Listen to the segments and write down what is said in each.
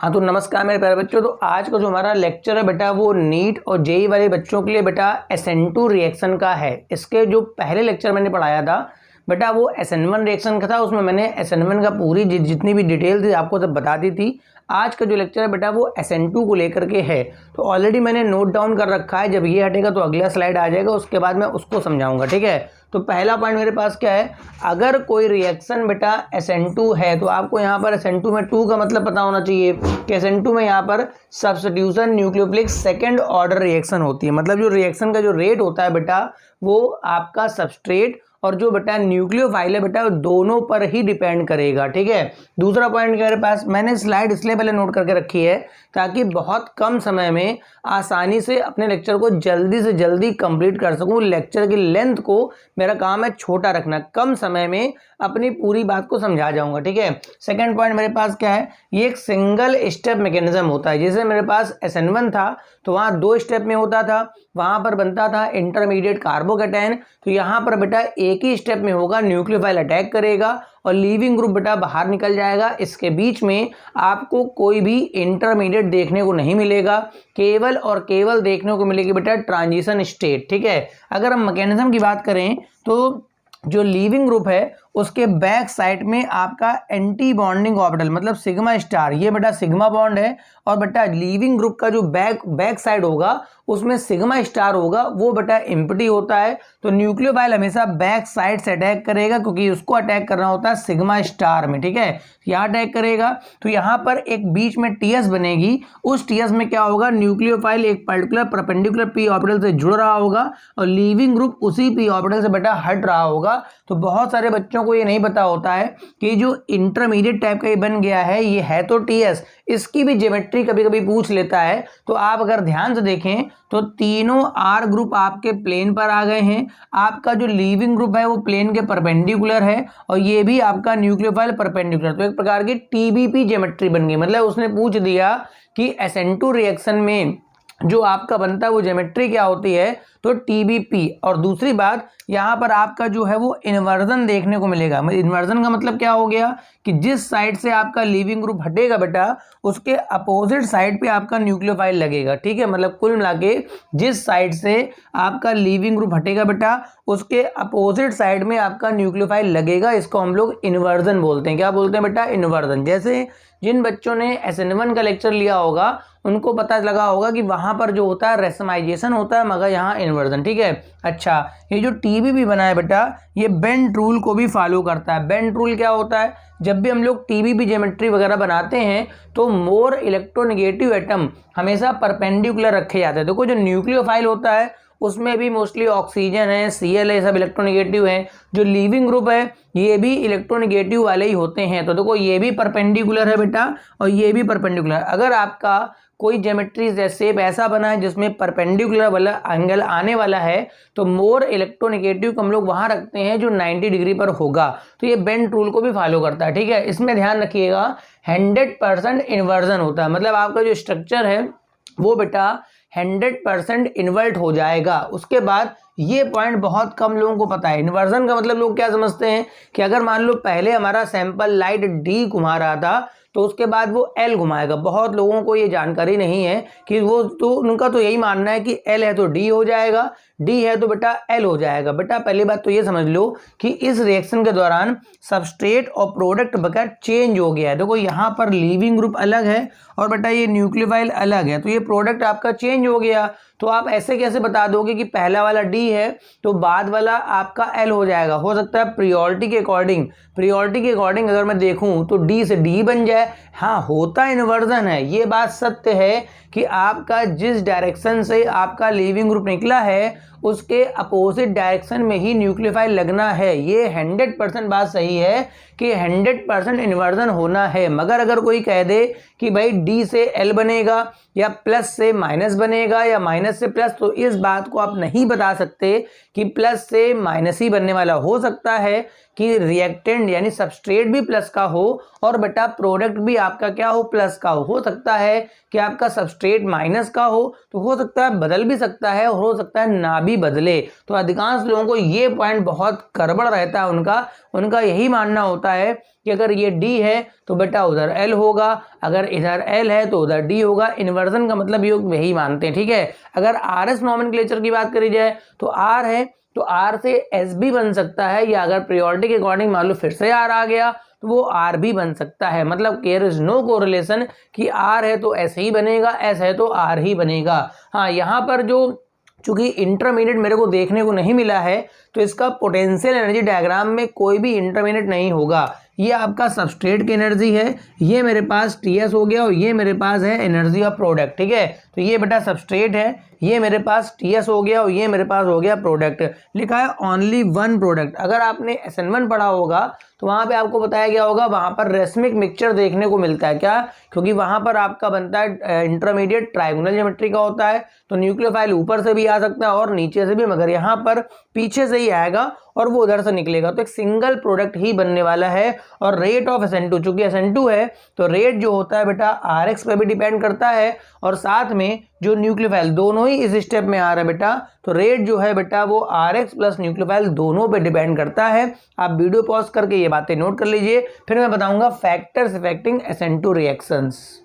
हाँ तो नमस्कार मेरे प्यारे बच्चों। तो आज का जो हमारा लेक्चर है बेटा वो नीट और जेई वाले बच्चों के लिए बेटा SN2 रिएक्शन का है। इसके जो पहले लेक्चर मैंने पढ़ाया था बेटा वो SN1 रिएक्शन का था। उसमें मैंने SN1 का पूरी जितनी भी डिटेल थी आपको सब बता दी थी। आज का जो लेक्चर है बेटा वो SN2 को लेकर के है। तो ऑलरेडी मैंने नोट डाउन कर रखा है, जब ये हटेगा तो अगला स्लाइड आ जाएगा, उसके बाद मैं उसको समझाऊंगा। ठीक है, तो पहला पॉइंट मेरे पास क्या है, अगर कोई रिएक्शन बेटा SN2 है तो आपको यहाँ पर SN2 में 2 का मतलब पता होना चाहिए कि SN2 में यहाँ पर substitution nucleophilic second order reaction होती है। मतलब जो रिएक्शन का जो रेट होता है बेटा वो आपका सबस्ट्रेट और जो बेटा न्यूक्लियोफाइल है बेटा दोनों पर ही डिपेंड करेगा। ठीक है, दूसरा पॉइंट मेरे पास मैंने स्लाइड इसलिए पहले नोट करके रखी है ताकि बहुत कम समय में आसानी से अपने लेक्चर को जल्दी से जल्दी कंप्लीट कर सकूं। लेक्चर की लेंथ को मेरा काम है छोटा रखना, कम समय में अपनी पूरी बात को समझा जाऊंगा। ठीक है, सेकंड पॉइंट मेरे पास क्या है, ये एक सिंगल स्टेप मैकेनिज्म होता है। जैसे मेरे पास SN1 था तो वहाँ 2 स्टेप में होता था, वहाँ पर बनता था इंटरमीडिएट कार्बोकेटायन। तो यहाँ पर बेटा एक ही स्टेप में होगा, न्यूक्लियोफाइल अटैक करेगा और लीविंग ग्रुप बेटा बाहर निकल जाएगा। इसके बीच में आपको कोई भी इंटरमीडिएट देखने को नहीं मिलेगा, केवल और केवल देखने को मिलेगी बेटा ट्रांजिशन स्टेट। ठीक है, अगर हम मैकेनिज्म की बात करें तो जो लीविंग ग्रुप है उसके बैक साइड में आपका एंटी बॉन्डिंग ऑर्बिटल मतलब सिग्मा स्टार, ये बेटा सिग्मा बॉन्ड है। और बेटा लीविंग ग्रुप का जो बैक साइड होगा उसमें सिग्मा स्टार होगा, वो बेटा एम्प्टी होता है। तो न्यूक्लियोफाइल हमेशा बैक साइड से अटैक करेगा क्योंकि उसको अटैक करना होता है सिग्मा स्टार में। ठीक है, यहाँ अटैक करेगा तो यहाँ पर एक बीच में TS बनेगी। उस TS में क्या होगा, न्यूक्लियोफाइल एक पर्टिकुलर परपेंडिकुलर p ऑर्बिटल से जुड़ रहा होगा और लीविंग ग्रुप उसी p ऑर्बिटल से बेटा हट रहा होगा। तो बहुत सारे बच्चों को ये नहीं पता होता है कि जो इंटरमीडिएट टाइप का ये बन गया है ये है तो TS, इसकी भी ज्योमेट्री कभी कभी पूछ लेता है। तो आप अगर ध्यान से देखें तो तीनों R ग्रुप आपके प्लेन पर आ गए हैं। आपका जो लीविंग ग्रुप है वो प्लेन के परपेंडिकुलर है और ये भी आपका न्यूक्लियोफाइल परपेंडिकुलर। तो एक प्रकार की TBP ज्योमेट्री बन गई। मतलब उसने पूछ दिया कि SN2 रिएक्शन में जो आपका बनता है वो ज्योमेट्री क्या होती है, तो TBP। और दूसरी बात यहाँ पर आपका जो है वो इन्वर्जन देखने को मिलेगा। इन्वर्जन का मतलब क्या हो गया कि जिस साइड से आपका लीविंग ग्रुप हटेगा बेटा उसके अपोजिट साइड पे आपका न्यूक्लियोफाइल लगेगा। ठीक है, मतलब कुल मिला के जिस साइड से आपका लीविंग ग्रुप हटेगा बेटा उसके अपोजिट साइड में आपका न्यूक्लियोफाइल लगेगा। इसको हम लोग इन्वर्जन बोलते हैं। क्या बोलते हैं बेटा, इन्वर्जन। जैसे जिन बच्चों ने SN1 का लेक्चर लिया होगा उनको पता लगा होगा कि वहां पर जो होता है रेसमाइजेशन होता है, मगर यहाँ इन्वर्जन। ठीक है, अच्छा ये जो TBP बना है बेटा ये बेंट रूल को भी फॉलो करता है। बेंट रूल क्या होता है, जब भी हम लोग TBP ज्योमेट्री वगैरह बनाते हैं तो मोर इलेक्ट्रोनेगेटिव एटम हमेशा परपेंडिकुलर रखे जाते हैं। देखो जो न्यूक्लियोफाइल होता है उसमें भी मोस्टली ऑक्सीजन है, Cl है, सब इलेक्ट्रोनेगेटिव हैं। जो लीविंग ग्रुप है ये भी इलेक्ट्रोनेगेटिव वाले ही होते हैं। तो देखो ये भी परपेंडिकुलर है बेटा और ये भी परपेंडिकुलर। अगर आपका कोई ज्योमेट्री शेप ऐसा बना है जिसमें परपेंडिकुलर वाला एंगल आने वाला है तो मोर इलेक्ट्रोनेगेटिव को हम लोग वहां रखते हैं जो 90 डिग्री पर होगा। तो ये बेंट रूल को भी फॉलो करता है। ठीक है, इसमें ध्यान रखिएगा 100% इन्वर्जन होता है। मतलब आपका जो स्ट्रक्चर है वो बेटा 100% इन्वर्ट हो जाएगा। उसके बाद ये पॉइंट बहुत कम लोगों को पता है। इन्वर्जन का मतलब लोग क्या समझते हैं कि अगर मान लो पहले हमारा सैंपल लाइट D घुमा रहा था तो उसके बाद वो L घुमाएगा। बहुत लोगों को ये जानकारी नहीं है कि वो तो उनका तो यही मानना है कि L है तो D हो जाएगा, D है तो बेटा L हो जाएगा। बेटा पहली बात तो ये समझ लो कि इस रिएक्शन के दौरान सबस्ट्रेट और प्रोडक्ट बगैर चेंज हो गया है। देखो यहाँ पर लीविंग ग्रुप अलग है और बेटा ये न्यूक्लियोफाइल अलग है, तो ये प्रोडक्ट आपका चेंज हो गया। तो आप ऐसे कैसे बता दोगे कि पहला वाला D है तो बाद वाला आपका L हो जाएगा। हो सकता है प्रियोरिटी के अकॉर्डिंग अगर मैं देखूं तो D से D बन जाए। हाँ, होता इन्वर्जन है, ये बात सत्य है कि आपका जिस डायरेक्शन से आपका लीविंग ग्रुप निकला है उसके अपोजिट डायरेक्शन में ही न्यूक्लियोफाइल लगना है। ये 100% बात सही है कि 100% इन्वर्जन होना है। मगर अगर कोई कह दे कि भाई D से L बनेगा या प्लस से माइनस बनेगा या माइनस से प्लस, तो इस बात को आप नहीं बता सकते कि प्लस से माइनस ही बनने वाला। हो सकता है कि रिएक्टेंट यानी सबस्ट्रेट भी प्लस का हो और बेटा प्रोडक्ट भी आपका क्या प्लस का हो सकता है कि आपका सबस्ट्रेट माइनस का हो, तो हो सकता है बदल भी सकता है और हो सकता है ना भी बदले। तो अधिकांश लोगों को ये पॉइंट बहुत गड़बड़ रहता है, उनका यही मानना होता है कि अगर ये D है तो बेटा उधर L होगा, अगर इधर L है तो उधर D होगा। इन्वर्जन का मतलब यही मानते हैं, ठीक है। अगर RS नॉमेनक्लेचर की बात करी जाए तो R है तो R से S भी बन सकता है, या अगर प्रायोरिटी के अकॉर्डिंग मान लो फिर से R आ गया तो वो R भी बन सकता है। मतलब देयर इज नो कोरिलेशन कि R है तो S ही बनेगा, S है तो R ही बनेगा। हाँ, यहाँ पर जो चूंकि इंटरमीडिएट मेरे को देखने को नहीं मिला है तो इसका पोटेंशियल एनर्जी डायग्राम में कोई भी इंटरमीडिएट नहीं होगा। ये आपका सबस्ट्रेट की एनर्जी है, ये मेरे पास Ts हो गया और ये मेरे पास है एनर्जी ऑफ प्रोडक्ट, ठीक है। तो ये बेटा सबस्ट्रेट है, ये मेरे पास Ts हो गया और ये मेरे पास हो गया प्रोडक्ट। लिखा है ओनली वन प्रोडक्ट। अगर आपने SN1 पढ़ा होगा तो वहाँ पे आपको बताया गया होगा वहाँ पर रेसमिक मिक्सचर देखने को मिलता है। क्या? क्योंकि वहाँ पर आपका बनता है इंटरमीडिएट ट्राइगोनल ज्योमेट्री का होता है, तो न्यूक्लियोफाइल ऊपर से भी आ सकता है और नीचे से भी, मगर यहाँ पर पीछे से ही आएगा और वो उधर से निकलेगा, तो एक सिंगल प्रोडक्ट ही बनने वाला है। और रेट ऑफ SN2, चूंकि SN2 है तो रेट जो होता है बेटा RX पे भी डिपेंड करता है, और साथ में जो न्यूक्लियोफाइल दोनों ही इस स्टेप में आ रहा है बेटा, तो रेट जो है बेटा वो RX प्लस न्यूक्लियोफाइल दोनों पे डिपेंड करता है। आप वीडियो पॉज करके ये बातें नोट कर लीजिए, फिर मैं बताऊंगा फैक्टर्स अफेक्टिंग SN2 रिएक्शंस।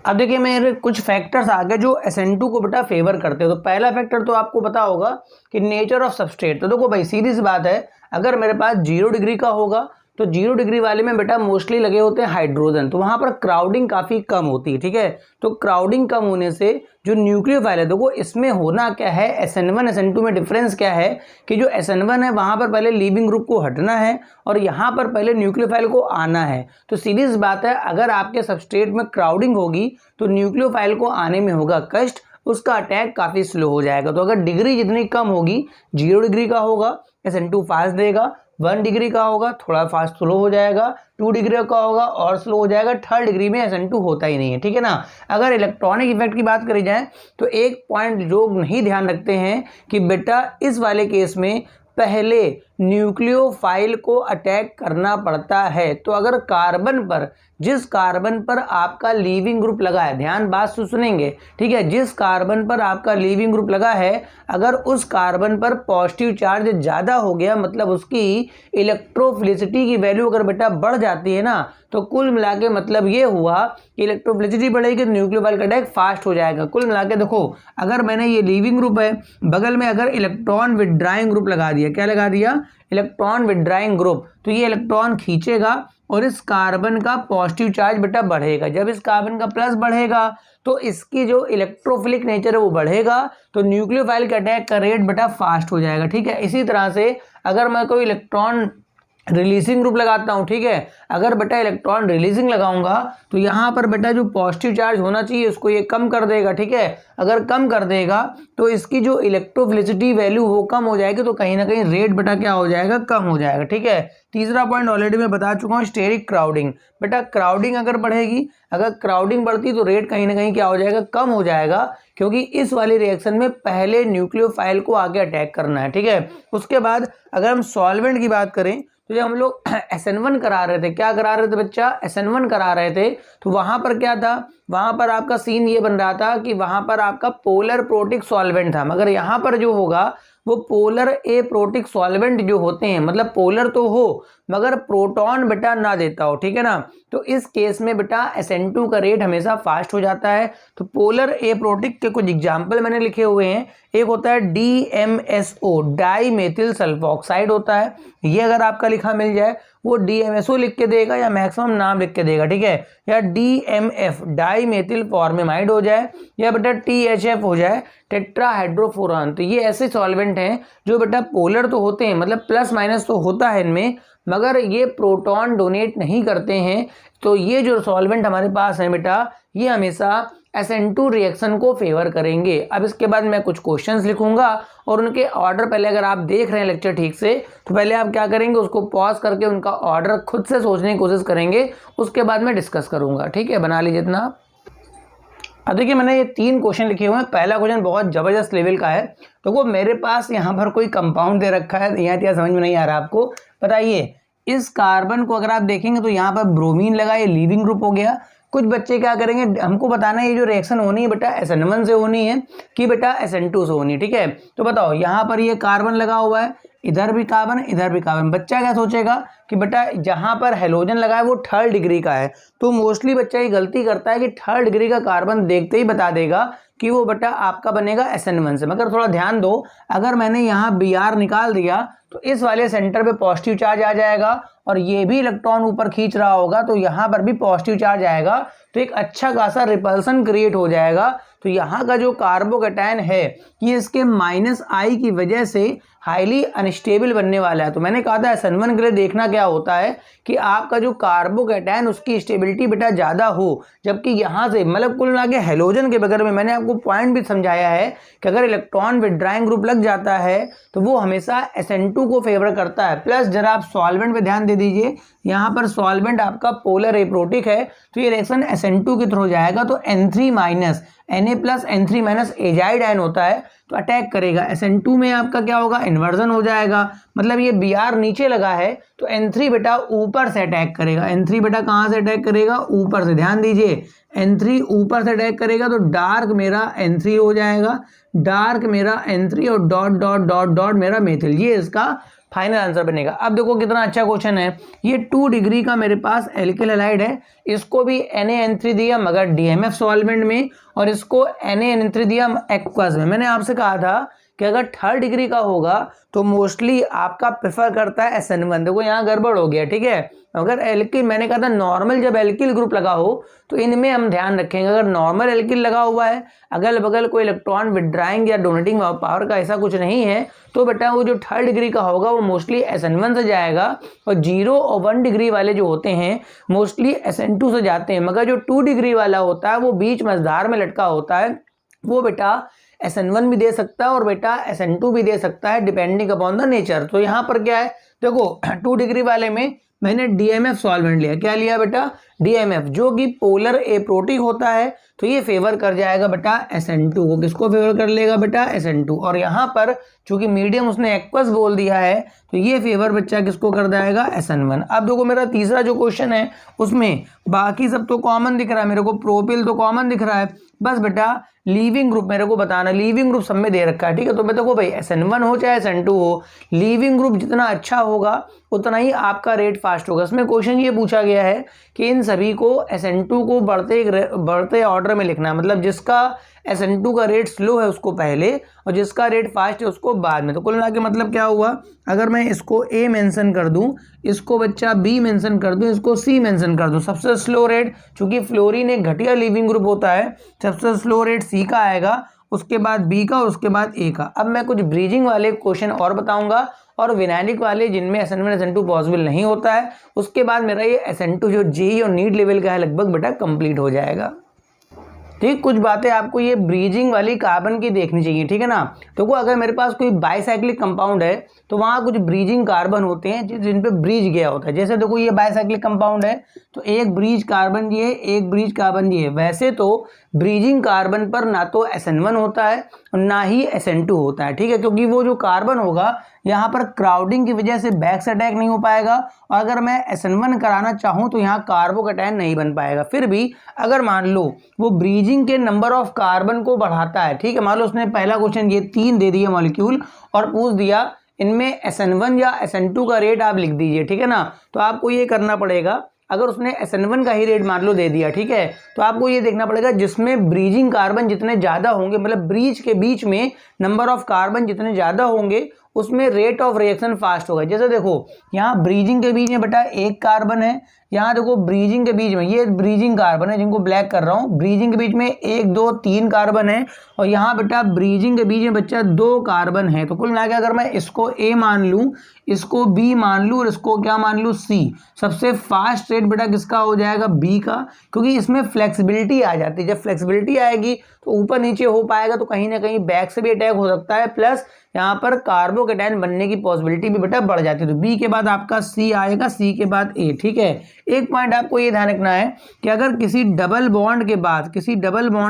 अब देखिए मेरे कुछ फैक्टर्स आ गए जो SN2 को बेटा फेवर करते हैं। तो पहला फैक्टर तो आपको पता होगा कि नेचर ऑफ सबस्ट्रेट। तो देखो भाई सीधी सी बात है, अगर मेरे पास 0 डिग्री का होगा तो 0 डिग्री वाले में बेटा मोस्टली लगे होते हैं हाइड्रोजन, तो वहां पर क्राउडिंग काफी कम होती है, ठीक है। तो क्राउडिंग कम होने से जो न्यूक्लियोफाइल है, देखो इसमें होना क्या है, SN1 SN2 में डिफरेंस क्या है कि जो SN1 है वहां पर पहले लीविंग ग्रुप को हटना है और यहाँ पर पहले न्यूक्लियोफाइल को आना है। तो सीधी सी बात है, अगर आपके सबस्ट्रेट में क्राउडिंग होगी तो न्यूक्लियोफाइल को आने में होगा कष्ट, उसका अटैक काफी स्लो हो जाएगा। तो अगर डिग्री जितनी कम होगी, 0 डिग्री का होगा SN2 फास्ट देगा, 1 डिग्री का होगा थोड़ा फास्ट स्लो हो जाएगा, 2 डिग्री का होगा और स्लो हो जाएगा, 3rd डिग्री में SN2 होता ही नहीं है, ठीक है ना। अगर इलेक्ट्रॉनिक इफेक्ट की बात करी जाए तो एक पॉइंट जो नहीं ध्यान रखते हैं कि बेटा इस वाले केस में पहले न्यूक्लियोफाइल को अटैक करना पड़ता है। तो अगर कार्बन पर, जिस कार्बन पर आपका लीविंग ग्रुप लगा है, ध्यान बात सुनेंगे, ठीक है, जिस कार्बन पर आपका लीविंग ग्रुप लगा है, अगर उस कार्बन पर पॉजिटिव चार्ज ज़्यादा हो गया, मतलब उसकी इलेक्ट्रोफिलिसिटी की वैल्यू अगर बेटा बढ़ जाती है ना, तो कुल मिला के मतलब ये हुआ कि इलेक्ट्रोफिलिसिटी बढ़ेगी तो न्यूक्लियोफाइल का अटैक फास्ट हो जाएगा। कुल मिला के देखो, अगर मैंने ये लीविंग ग्रुप है, बगल में अगर इलेक्ट्रॉन विड्राइंग ग्रुप लगा दिया, क्या लगा दिया, इलेक्ट्रॉन विड्राइंग ग्रुप, तो ये इलेक्ट्रॉन खींचेगा और इस कार्बन का पॉजिटिव चार्ज बेटा बढ़ेगा। जब इस कार्बन का प्लस बढ़ेगा तो इसकी जो इलेक्ट्रोफिलिक नेचर है वो बढ़ेगा, तो न्यूक्लियोफाइल के अटैक का रेट बेटा फास्ट हो जाएगा, ठीक है। इसी तरह से अगर मैं कोई इलेक्ट्रॉन रिलीजिंग ग्रुप लगाता हूँ, ठीक है, अगर बेटा इलेक्ट्रॉन रिलीजिंग लगाऊंगा तो यहाँ पर बेटा जो पॉजिटिव चार्ज होना चाहिए उसको ये कम कर देगा, ठीक है। अगर कम कर देगा तो इसकी जो इलेक्ट्रोफिलिसिटी वैल्यू वो कम हो जाएगी, तो कहीं ना कहीं रेट बेटा क्या हो जाएगा, कम हो जाएगा, ठीक है। तीसरा पॉइंट ऑलरेडी मैं बता चुका हूँ, स्टेरिक क्राउडिंग। बेटा क्राउडिंग अगर बढ़ेगी, अगर क्राउडिंग बढ़ती तो रेट कहीं ना कहीं क्या हो जाएगा, कम हो जाएगा, क्योंकि इस वाली रिएक्शन में पहले न्यूक्लियोफाइल को आगे अटैक करना है, ठीक है। उसके बाद अगर हम सॉल्वेंट की बात करें तो जब हम लोग SN1 करा रहे थे, क्या करा रहे थे बच्चा, SN1 करा रहे थे, तो वहां पर क्या था, वहां पर आपका सीन ये बन रहा था कि वहां पर आपका पोलर प्रोटिक सॉल्वेंट था, मगर यहाँ पर जो होगा वो पोलर एप्रोटिक सॉल्वेंट जो होते हैं, मतलब पोलर तो हो मगर प्रोटॉन बेटा ना देता हो, ठीक है ना। तो इस केस में बेटा SN2 का रेट हमेशा फास्ट हो जाता है। तो पोलर एप्रोटिक के कुछ एग्जाम्पल मैंने लिखे हुए हैं। एक होता है DMSO, डाई मेथिल सल्फोक्साइड होता है, ये अगर आपका लिखा मिल जाए वो DMSO लिख के देगा या मैक्सिमम नाम लिख के देगा, ठीक है। या DMF डाई मेथिल फॉर्मेमाइड हो जाए, या बेटा THF हो जाए, टेट्राहाइड्रोफोरॉन। तो ये ऐसे सॉल्वेंट हैं जो बेटा पोलर तो होते हैं, मतलब प्लस माइनस तो होता है इनमें, मगर ये प्रोटॉन डोनेट नहीं करते हैं। तो ये जो सॉल्वेंट हमारे पास है बेटा, ये हमेशा SN2 रिएक्शन को फेवर करेंगे। अब इसके बाद मैं कुछ क्वेश्चंस लिखूंगा और उनके ऑर्डर, पहले अगर आप देख रहे हैं लेक्चर ठीक से, तो पहले आप क्या करेंगे, उसको पॉज करके उनका ऑर्डर खुद से सोचने की कोशिश करेंगे, उसके बाद मैं डिस्कस करूंगा, ठीक है। बना लीजिए इतना। अब देखिए मैंने ये 3 क्वेश्चन लिखे हुए हैं। पहला क्वेश्चन बहुत जबरदस्त लेवल का है। तो वो मेरे पास यहाँ पर कोई कंपाउंड दे रखा है, यहाँ समझ में नहीं आ रहा आपको, बताइए इस कार्बन को अगर आप देखेंगे तो यहाँ पर ब्रोमीन लगा, ये लीविंग ग्रुप हो गया। कुछ बच्चे क्या करेंगे, हमको बताना है ये जो रिएक्शन होनी है बेटा SN1 से होनी है कि बेटा SN2 से होनी है, ठीक है। तो बताओ यहाँ पर ये कार्बन लगा हुआ है, इधर भी कार्बन इधर भी कार्बन, बच्चा क्या सोचेगा कि बेटा जहाँ पर हेलोजन लगा है वो 3rd डिग्री का है। तो मोस्टली बच्चा ये गलती करता है कि 3rd डिग्री का कार्बन देखते ही बता देगा कि वो बेटा आपका बनेगा SN1 से। मगर थोड़ा ध्यान दो, अगर मैंने यहाँ Br निकाल दिया तो इस वाले सेंटर पे पॉजिटिव चार्ज आ जाएगा और ये भी इलेक्ट्रॉन ऊपर खींच रहा होगा तो यहाँ पर भी पॉजिटिव चार्ज आएगा, तो एक अच्छा खासा रिपल्सन क्रिएट हो जाएगा। तो यहाँ का जो कार्बोकैटायन है ये इसके -I की वजह से हाईली अनस्टेबल बनने वाला है। तो मैंने कहा था SN1 के लिए देखना क्या होता है कि आपका जो कार्बोकैटायन उसकी स्टेबिलिटी बेटा ज़्यादा हो, जबकि यहाँ से मतलब कुल मिला के हेलोजन के बगैर में मैंने आपको पॉइंट भी समझाया है कि अगर इलेक्ट्रॉन विथड्राइंग ग्रुप लग जाता है तो वो हमेशा SN2 को फेवर करता है। प्लस जरा आप सॉल्वेंट पे ध्यान दे दीजिए, यहाँ पर सॉल्वेंट आपका पोलर एप्रोटिक है तो ये रिएक्शन SN2 की तरह जाएगा, तो N3 minus Na+N3 minus azide ion होता है तो अटैक करेगा। SN2 में आपका क्या होगा, इन्वर्जन हो जाएगा, मतलब ये Br नीचे लगा है तो N3 बेटा ऊपर से अटैक करेगा। N3 बेटा कहाँ से अटैक करेगा, ऊपर से, ध्यान दीजिए N3 ऊपर से अटैक करेगा तो डार्क मेरा N3 हो जाएगा, डार्क मेरा N3 और डॉट डॉट डॉट डॉट मेरा मेथिल, ये इसका फाइनल आंसर बनेगा। अब देखो कितना अच्छा क्वेश्चन है, ये 2 डिग्री का मेरे पास एल्किल हैलाइड है, इसको भी NaN3 दिया मगर DMF सॉल्वेंट में, और इसको NaN3 दिया एक्वस में। मैंने आपसे कहा था कि अगर 3rd डिग्री का होगा तो मोस्टली आपका प्रेफर करता है SN1। देखो यहाँ गड़बड़ हो गया, ठीक है। अगर एल्किल, मैंने कहा था नॉर्मल जब एल्किल ग्रुप लगा हो तो इनमें हम ध्यान रखेंगे। अगर नॉर्मल एल्किल लगा हुआ है, अगल बगल कोई इलेक्ट्रॉन विड्राइंग या डोनेटिंग पावर का ऐसा कुछ नहीं है, तो बेटा वो जो 3rd डिग्री का होगा वो मोस्टली SN1 से जाएगा, और 0 और 1 डिग्री वाले जो होते हैं मोस्टली SN2 से जाते हैं। मगर जो 2 डिग्री वाला होता है वो बीच मझधार में लटका होता है, वो बेटा SN1 भी दे सकता है और बेटा SN2 भी दे सकता है डिपेंडिंग अपॉन द नेचर। तो यहाँ पर क्या है, देखो 2 डिग्री वाले में मैंने DMF सॉल्वेंट लिया, क्या लिया बेटा, DMF, जो कि पोलर एप्रोटिक होता है, तो ये फेवर कर जाएगा बेटा SN2 को। किसको फेवर कर लेगा बेटा, SN2। और यहाँ पर चूंकि मीडियम उसने एक्वस बोल दिया है तो ये फेवर बच्चा किसको कर जाएगा, SN1। अब देखो मेरा तीसरा जो क्वेश्चन है उसमें बाकी सब तो कॉमन दिख रहा है, मेरे को प्रोपिल तो कॉमन दिख रहा है, बस बेटा लीविंग ग्रुप मेरे को बताना, लीविंग ग्रुप सब में दे रखा है, ठीक है। तो मैं देखो भाई SN1 हो चाहे SN2 हो, लीविंग ग्रुप जितना अच्छा होगा उतना ही आपका रेट फास्ट होगा। इसमें क्वेश्चन ये पूछा गया है कि इन सभी को SN2 को बढ़ते ऑर्डर में लिखना है, मतलब जिसका SN2 का रेट स्लो है उसको पहले और जिसका रेट फास्ट है उसको बाद में। तो कुल मिला के मतलब क्या हुआ, अगर मैं इसको A मेंशन कर दूं, इसको बच्चा B मेंशन कर दूं, इसको C मेंशन कर दूं, सबसे स्लो रेट, चूंकि फ्लोरीन एक घटिया लीविंग ग्रुप होता है, सबसे स्लो रेट C का आएगा, उसके बाद B का, उसके बाद A का। अब मैं कुछ ब्रीजिंग वाले क्वेश्चन और बताऊंगा और विनाइलिक वाले जिनमें SN1 SN2 पॉसिबल नहीं होता है, उसके बाद मेरा ये SN2 जो JEE और नीट लेवल का है लगभग बेटा कंप्लीट हो जाएगा। ठीक, कुछ बातें आपको ये ब्रीजिंग वाली कार्बन की देखनी चाहिए, ठीक है ना। तो अगर मेरे पास कोई बाइसाइक्लिक कंपाउंड है तो वहाँ कुछ ब्रीजिंग कार्बन होते हैं जिन पे ब्रीज गया होता है। जैसे देखो ये बाइसाइक्लिक कंपाउंड है तो एक ब्रीज कार्बन ये है, एक ब्रीज कार्बन ये है। वैसे तो ब्रीजिंग कार्बन पर ना तो SN1 होता है और ना ही SN2 होता है, ठीक है, क्योंकि वो जो कार्बन होगा यहाँ पर क्राउडिंग की वजह से बैक से अटैक नहीं हो पाएगा, और अगर मैं SN1 कराना चाहूँ तो यहाँ कार्बोकैटायन नहीं बन पाएगा। फिर भी अगर मान लो वो ब्रीजिंग के नंबर ऑफ कार्बन को बढ़ाता है, ठीक है, मान लो उसने पहला क्वेश्चन ये 3 दे दिया मॉलिक्यूल और पूछ दिया इनमें SN1 या SN2 का रेट आप लिख दीजिए, ठीक है ना। तो आपको ये करना पड़ेगा, अगर उसने SN1 का ही रेट मान लो दे दिया, ठीक है, तो आपको ये देखना पड़ेगा जिसमें ब्रीजिंग कार्बन जितने ज़्यादा होंगे, मतलब ब्रीज के बीच में नंबर ऑफ कार्बन जितने ज़्यादा होंगे उसमें रेट ऑफ रिएक्शन फास्ट होगा। जैसे देखो यहाँ ब्रीजिंग के बीच में बेटा एक कार्बन है, यहाँ देखो ब्रीजिंग के बीच में ये ब्रीजिंग कार्बन है जिनको ब्लैक कर रहा हूँ, ब्रीजिंग के बीच में 1 2 3 कार्बन है, और यहाँ बेटा ब्रीजिंग के बीच में बच्चा 2 कार्बन है। तो कुल मिला के अगर मैं इसको A मान लूँ, इसको B मान लूँ और इसको क्या मान लूँ, C, सबसे फास्ट रेट बेटा किसका हो जाएगा, B का, क्योंकि इसमें फ्लेक्सिबिलिटी आ जाती है। जब फ्लेक्सिबिलिटी आएगी तो ऊपर नीचे हो पाएगा, तो कहीं ना कहीं बैक से भी अटैक हो सकता है, प्लस यहाँ पर कार्बोकैटायन बनने की पॉसिबिलिटी भी बेटा बढ़ जाती है। तो B के बाद आपका C आएगा, C के बाद A, ठीक है। एक पॉइंट आपको ये ध्यान रखना है कि अगर किसी डबल बॉन्ड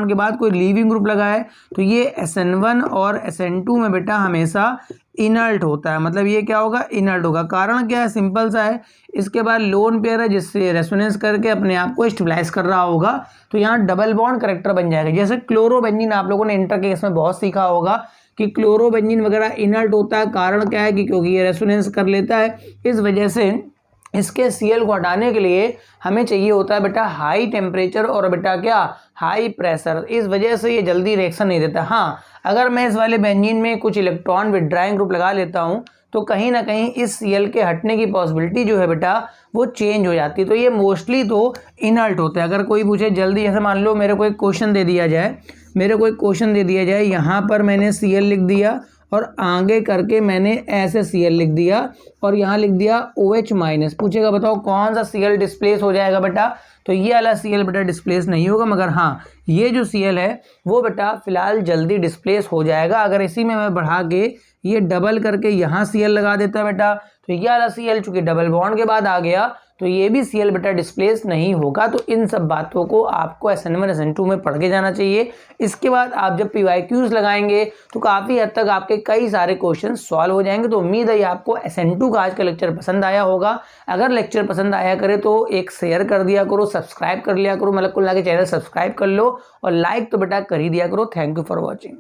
के बाद कोई लीविंग ग्रुप लगा है तो ये SN1 और SN2 में बेटा हमेशा इनर्ट होता है, मतलब ये क्या होगा, इनर्ट होगा। कारण क्या है, सिंपल सा है, इसके बाद लोन पेयर है जिससे रेजोनेंस करके अपने आप को स्टेबलाइज कर रहा होगा, तो यहाँ डबल बॉन्ड करेक्टर बन जाएगा। जैसे क्लोरोबेंजीन आप लोगों ने इंटर केस में बहुत सीखा होगा कि क्लोरोबेंजीन वगैरह इनर्ट होता है। कारण क्या है कि क्योंकि ये रेजोनेंस कर लेता है, इस वजह से इसके Cl को हटाने के लिए हमें चाहिए होता है बेटा हाई टेम्परेचर और बेटा क्या, हाई प्रेशर। इस वजह से ये जल्दी रिएक्शन नहीं देता। हाँ, अगर मैं इस वाले बेंजीन में कुछ इलेक्ट्रॉन विथड्राइंग ग्रुप लगा लेता हूँ तो कहीं ना कहीं इस Cl के हटने की पॉसिबिलिटी जो है बेटा वो चेंज हो जाती है। तो ये मोस्टली तो इनर्ट होते हैं। अगर कोई पूछे जल्दी, ऐसे मान लो मेरे को एक क्वेश्चन दे दिया जाए, यहाँ पर मैंने Cl लिख दिया और आगे करके मैंने ऐसे Cl लिख दिया और यहाँ लिख दिया OH माइनस। पूछेगा बताओ कौन सा Cl डिस्प्लेस हो जाएगा बेटा, तो ये वाला Cl बेटा डिस्प्लेस नहीं होगा, मगर हाँ ये जो Cl है वो बेटा फिलहाल जल्दी डिस्प्लेस हो जाएगा। अगर इसी में मैं बढ़ा के ये डबल करके यहाँ Cl लगा देता बेटा, तो ये वाला Cl चूंकि डबल बॉन्ड के बाद आ गया तो ये भी Cl बेटा डिस्प्लेस नहीं होगा। तो इन सब बातों को आपको SN1 SN2 में पढ़ के जाना चाहिए। इसके बाद आप जब PYQs लगाएंगे तो काफ़ी हद तक आपके कई सारे क्वेश्चन सॉल्व हो जाएंगे। तो उम्मीद है आपको SN2 का आज का लेक्चर पसंद आया होगा। अगर लेक्चर पसंद आया करे तो एक शेयर कर दिया करो, सब्सक्राइब कर लिया करो, मलक कुल्ला के चैनल सब्सक्राइब कर लो और लाइक तो बेटा कर ही दिया करो। Thank you for watching.